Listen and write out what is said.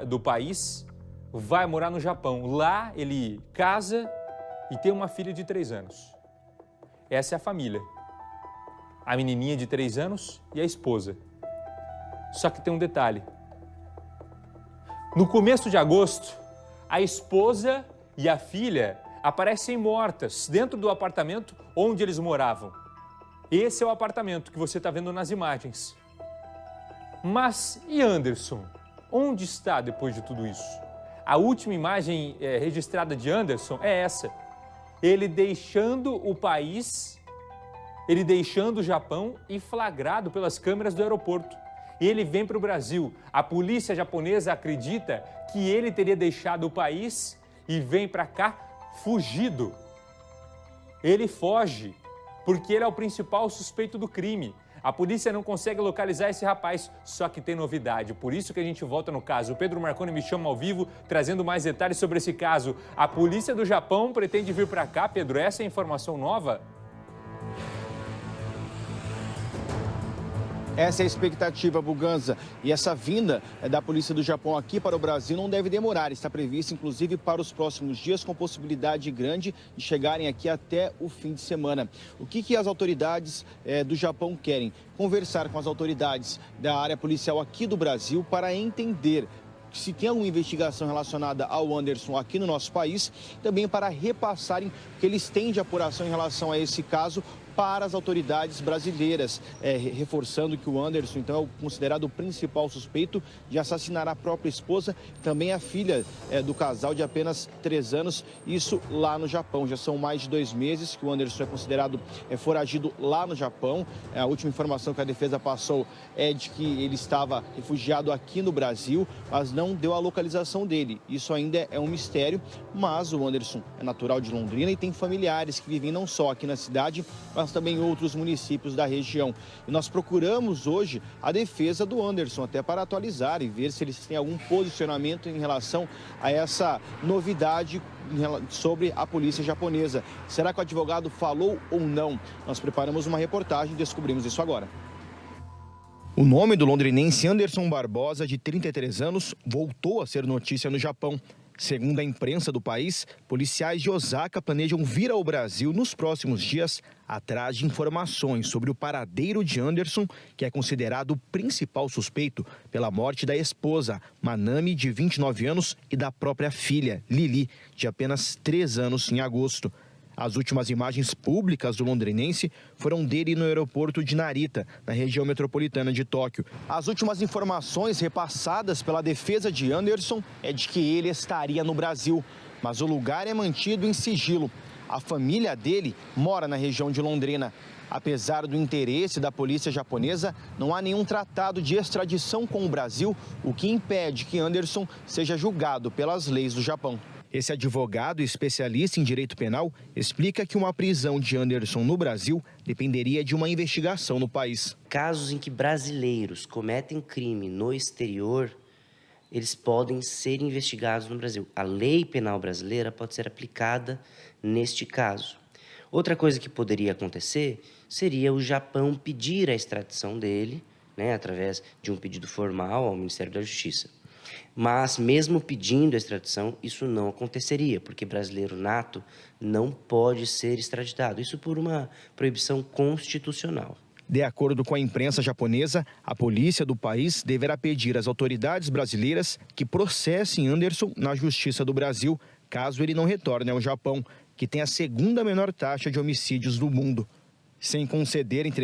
do país, vai morar no Japão. Lá ele casa e tem uma filha de 3 anos. Essa é a família. A menininha de 3 anos e a esposa. Só que tem um detalhe. No começo de agosto, a esposa e a filha aparecem mortas dentro do apartamento onde eles moravam. Esse é o apartamento que você está vendo nas imagens. Mas e Anderson? Onde está depois de tudo isso? A última imagem registrada de Anderson é essa. Ele deixando o país, ele deixando o Japão e flagrado pelas câmeras do aeroporto. Ele vem para o Brasil. A polícia japonesa acredita que ele teria deixado o país e vem para cá fugido. Ele foge porque ele é o principal suspeito do crime. A polícia não consegue localizar esse rapaz, só que tem novidade. Por isso que a gente volta no caso. O Pedro Marconi me chama ao vivo, trazendo mais detalhes sobre esse caso. A polícia do Japão pretende vir para cá, Pedro. Essa é a informação nova? Essa é a expectativa, Buganza. E essa vinda da polícia do Japão aqui para o Brasil não deve demorar. Está prevista, inclusive, para os próximos dias, com possibilidade grande de chegarem aqui até o fim de semana. O que as autoridades do Japão querem? Conversar com as autoridades da área policial aqui do Brasil para entender se tem alguma investigação relacionada ao Anderson aqui no nosso país, também para repassarem o que eles têm de apuração em relação a esse caso para as autoridades brasileiras, reforçando que o Anderson, então, é considerado o principal suspeito de assassinar a própria esposa, também a filha do casal de apenas 3 anos, isso lá no Japão. Já são mais de 2 meses que o Anderson é considerado foragido lá no Japão. A última informação que a defesa passou é de que ele estava refugiado aqui no Brasil, mas não deu a localização dele. Isso ainda é um mistério, mas o Anderson é natural de Londrina e tem familiares que vivem não só aqui na cidade, mas também em outros municípios da região. E nós procuramos hoje a defesa do Anderson, até para atualizar e ver se eles têm algum posicionamento em relação a essa novidade sobre a polícia japonesa. Será que o advogado falou ou não? Nós preparamos uma reportagem e descobrimos isso agora. O nome do londrinense Anderson Barbosa, de 33 anos, voltou a ser notícia no Japão. Segundo a imprensa do país, policiais de Osaka planejam vir ao Brasil nos próximos dias atrás de informações sobre o paradeiro de Anderson, que é considerado o principal suspeito pela morte da esposa, Manami, de 29 anos, e da própria filha, Lili, de apenas 3 anos, em agosto. As últimas imagens públicas do londrinense foram dele no aeroporto de Narita, na região metropolitana de Tóquio. As últimas informações repassadas pela defesa de Anderson é de que ele estaria no Brasil, mas o lugar é mantido em sigilo. A família dele mora na região de Londrina. Apesar do interesse da polícia japonesa, não há nenhum tratado de extradição com o Brasil, o que impede que Anderson seja julgado pelas leis do Japão. Esse advogado especialista em direito penal explica que uma prisão de Anderson no Brasil dependeria de uma investigação no país. Casos em que brasileiros cometem crime no exterior, eles podem ser investigados no Brasil. A lei penal brasileira pode ser aplicada neste caso. Outra coisa que poderia acontecer seria o Japão pedir a extradição dele, através de um pedido formal ao Ministério da Justiça. Mas, mesmo pedindo a extradição, isso não aconteceria, porque brasileiro nato não pode ser extraditado. Isso por uma proibição constitucional. De acordo com a imprensa japonesa, a polícia do país deverá pedir às autoridades brasileiras que processem Anderson na Justiça do Brasil, caso ele não retorne ao Japão, que tem a segunda menor taxa de homicídios do mundo. Sem conceder entrevista